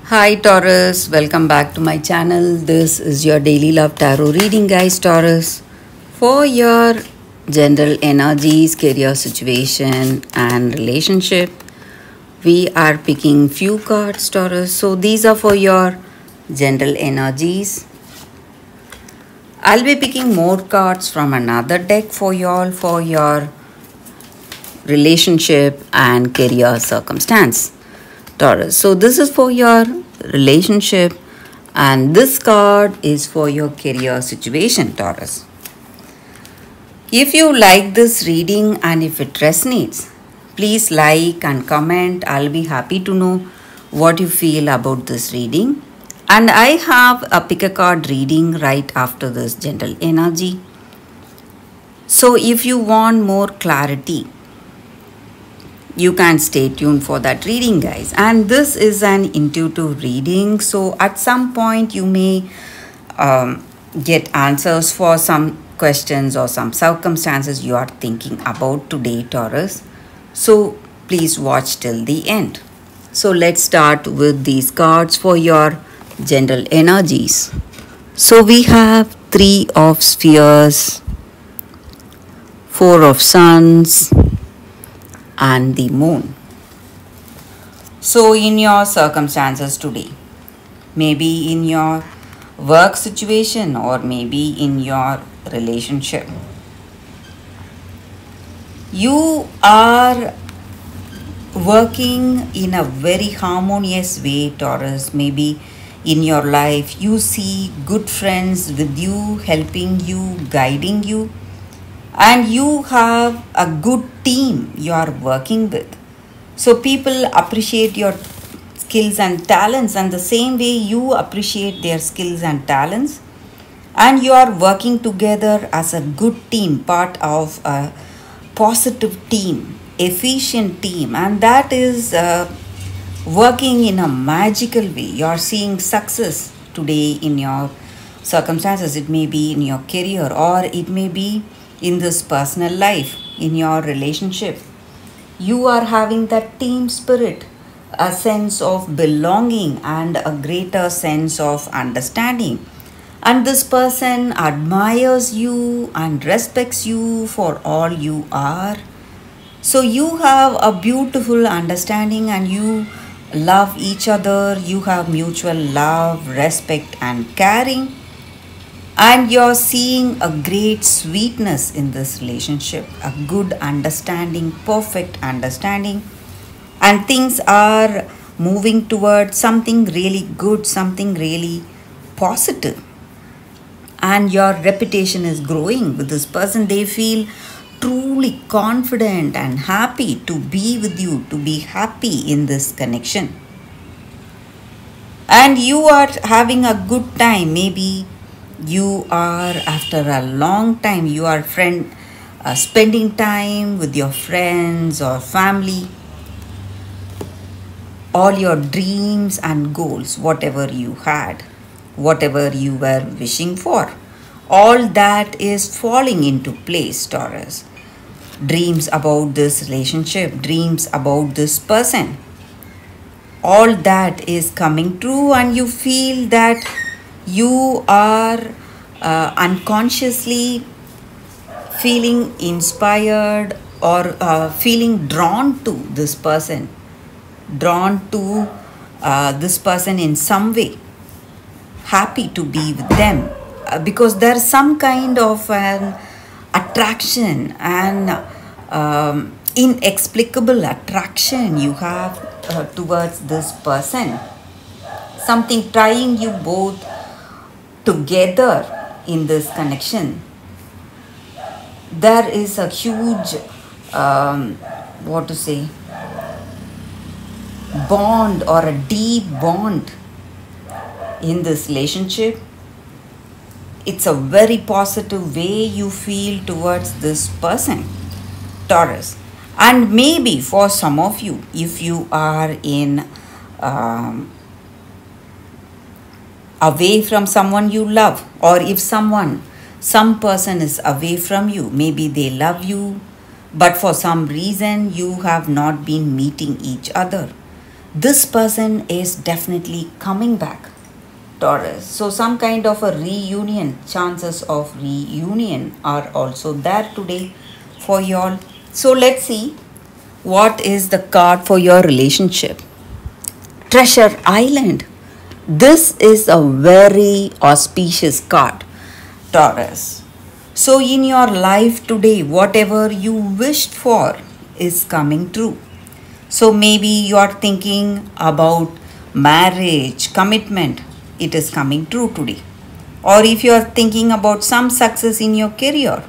Hi Taurus, welcome back to my channel. This is your daily love tarot reading, guys. Taurus, for your general energies, career situation and relationship, we are picking few cards, Taurus. So these are for your general energies. I'll be picking more cards from another deck for y'all for your relationship and career circumstance, Taurus. So this is for your relationship and this card is for your career situation, Taurus. If you like this reading and if it resonates, please like and comment. I'll be happy to know what you feel about this reading. And I have a pick a card reading right after this general energy. So if you want more clarity, you can stay tuned for that reading, guys. And this is an intuitive reading. So at some point you may get answers for some questions or some circumstances you are thinking about today, Taurus. So please watch till the end. So let's start with these cards for your general energies. So we have 3 of Spheres, 4 of Suns, and the Moon. So in your circumstances today, maybe in your work situation or maybe in your relationship, you are working in a very harmonious way, Taurus. Maybe in your life you see good friends with you, helping you, guiding you, and you have a good team you are working with. So people appreciate your skills and talents, and the same way you appreciate their skills and talents, and you are working together as a good team, part of a positive team, efficient team, and that is working in a magical way. You are seeing success today in your circumstances. It may be in your career or it may be in this personal life, in your relationship. You are having that team spirit, a sense of belonging and a greater sense of understanding. And this person admires you and respects you for all you are. So you have a beautiful understanding and you love each other. You have mutual love, respect and caring. And you're seeing a great sweetness in this relationship, a good understanding, perfect understanding. And things are moving towards something really good, something really positive. And your reputation is growing with this person. They feel truly confident and happy to be with you, to be happy in this connection. And you are having a good time. Maybe you are, after a long time, you are spending time with your friends or family. All your dreams and goals, whatever you had, whatever you were wishing for, all that is falling into place, Taurus. Dreams about this relationship, dreams about this person, all that is coming true, and you feel that you are unconsciously feeling inspired or feeling drawn to this person, in some way, happy to be with them, because there's some kind of an attraction and inexplicable attraction you have towards this person. Something tying you both together in this connection. There is a huge bond or a deep bond in this relationship. It's a very positive way you feel towards this person, Taurus. And maybe for some of you, if you are in away from someone you love, or if some person is away from you, maybe they love you, but for some reason you have not been meeting each other. this person is definitely coming back, Taurus. So some kind of a reunion, chances of reunion are also there today for y'all. So let's see what is the card for your relationship. Treasure Island. This is a very auspicious card, Taurus. So in your life today, whatever you wished for is coming true. So maybe you are thinking about marriage, commitment, it is coming true today. Or if you are thinking about some success in your career,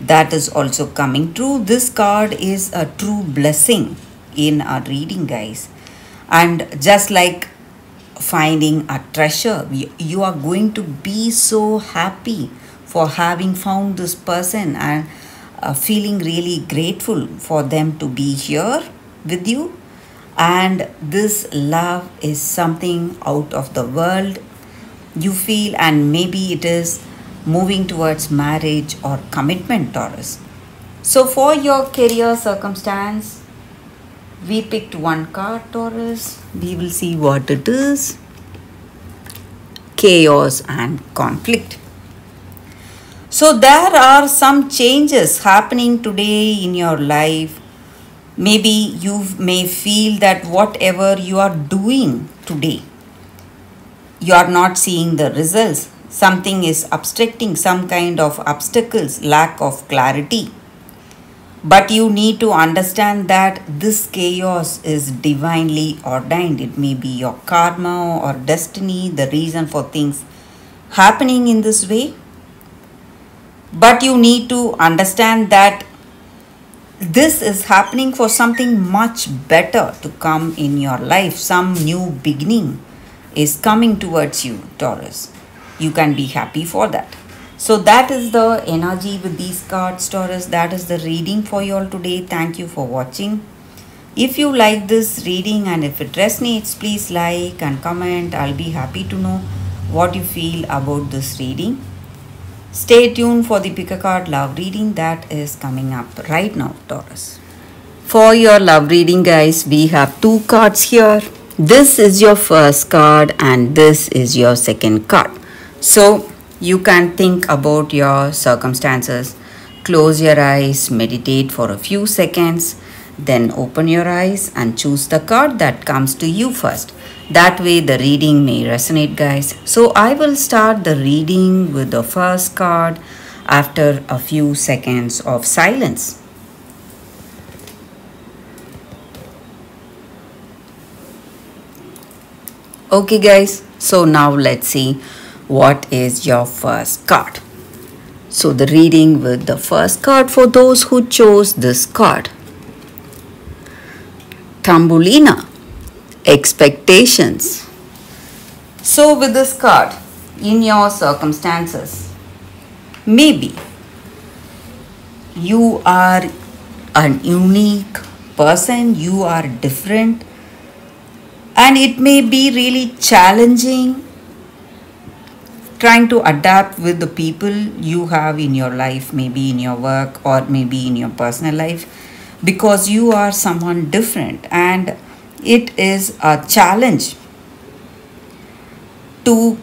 that is also coming true. This card is a true blessing in our reading, guys. And just like finding a treasure, you are going to be so happy for having found this person and feeling really grateful for them to be here with you. And this love is something out of the world you feel, and maybe it is moving towards marriage or commitment, Taurus. So for your career circumstance, we picked one card, Taurus. We will see what it is. Chaos and conflict. So there are some changes happening today in your life. Maybe you may feel that whatever you are doing today, you are not seeing the results. Something is obstructing, some kind of obstacles, lack of clarity. But you need to understand that this chaos is divinely ordained. It may be your karma or destiny, the reason for things happening in this way. But you need to understand that this is happening for something much better to come in your life. Some new beginning is coming towards you, Taurus. You can be happy for that. So that is the energy with these cards, Taurus. That is the reading for you all today. Thank you for watching. If you like this reading and if it resonates, please like and comment. I'll be happy to know what you feel about this reading. Stay tuned for the pick a card love reading that is coming up right now, Taurus. For your love reading, guys, we have two cards here. This is your first card and this is your second card. So you can think about your circumstances. Close your eyes, meditate for a few seconds, then open your eyes and choose the card that comes to you first. That way the reading may resonate, guys. So I will start the reading with the first card after a few seconds of silence. Okay, guys. So now let's see what is your first card. So the reading with the first card for those who chose this card. Tambulina. Expectations. So with this card, in your circumstances, maybe you are an unique person, you are different, and it may be really challenging trying to adapt with the people you have in your life, maybe in your work or maybe in your personal life, because you are someone different, and it is a challenge to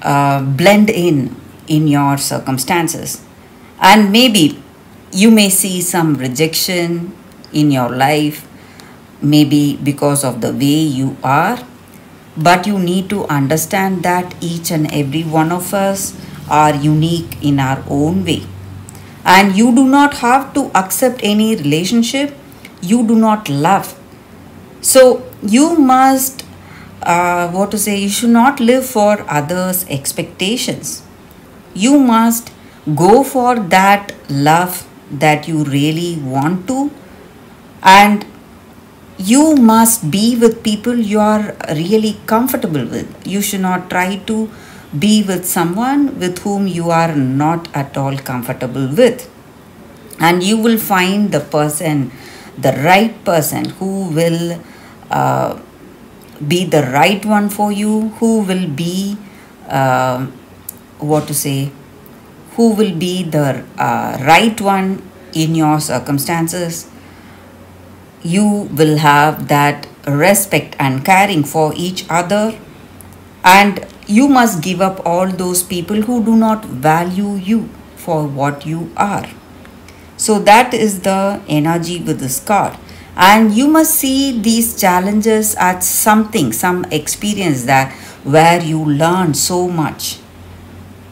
blend in your circumstances. And maybe you may see some rejection in your life, maybe because of the way you are. But you need to understand that each and every one of us are unique in our own way. And you do not have to accept any relationship you do not love. So you must, you should not live for others' expectations. You must go for that love that you really want to, and you must be with people you are really comfortable with. You should not try to be with someone with whom you are not at all comfortable with. And you will find the right person who will be the right one for you, who will be, who will be the right one in your circumstances. You will have that respect and caring for each other, and you must give up all those people who do not value you for what you are. So that is the energy with this card. And you must see these challenges as something, some experience that where you learn so much.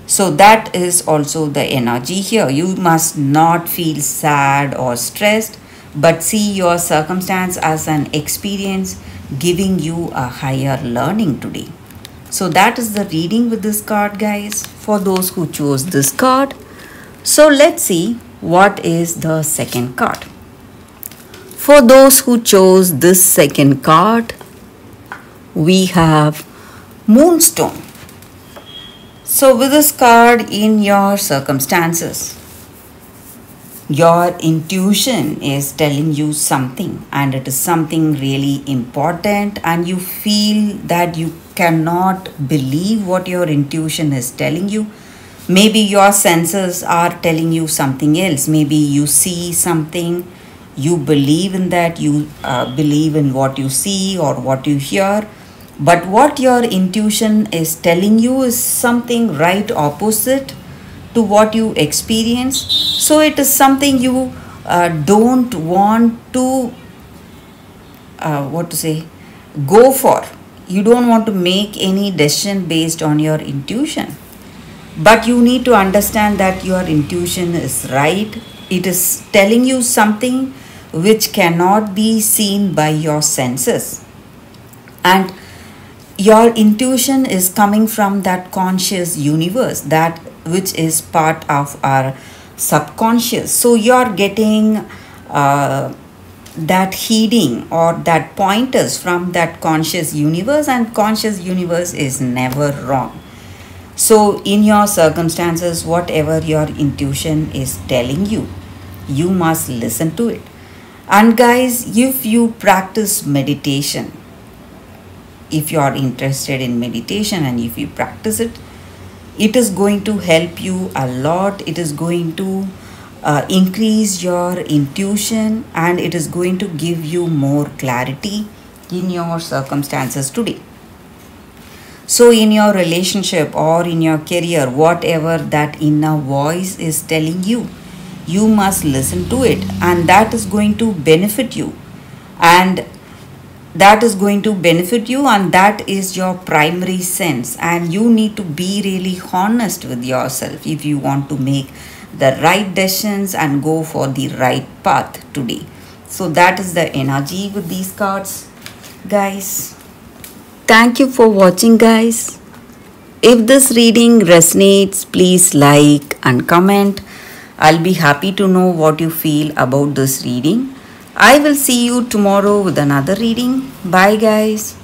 So that is also the energy here. You must not feel sad or stressed, but see your circumstance as an experience giving you a higher learning today. So that is the reading with this card, guys, for those who chose this card. So let's see what is the second card. For those who chose this second card, we have Moonstone. So with this card, in your circumstances, your intuition is telling you something, and it is something really important, and you feel that you cannot believe what your intuition is telling you. Maybe your senses are telling you something else. Maybe you see something, you believe in that, you believe in what you see or what you hear. But what your intuition is telling you is something right opposite to what you experience. So it is something you don't want to, go for. You don't want to make any decision based on your intuition. But you need to understand that your intuition is right. It is telling you something which cannot be seen by your senses. And your intuition is coming from that conscious universe, that which is part of our subconscious. So you're getting that heeding or that pointers from that conscious universe, and conscious universe is never wrong. So in your circumstances, whatever your intuition is telling you, you must listen to it. And guys, if you practice meditation, if you are interested in meditation and if you practice it, it is going to help you a lot. It is going to increase your intuition, and it is going to give you more clarity in your circumstances today. So in your relationship or in your career, whatever that inner voice is telling you, you must listen to it, and that is going to benefit you. And that is going to benefit you, and that is your primary sense. And you need to be really honest with yourself if you want to make the right decisions and go for the right path today. So that is the energy with these cards, guys. Thank you for watching, guys. If this reading resonates, please like and comment. I'll be happy to know what you feel about this reading. I will see you tomorrow with another reading. Bye, guys.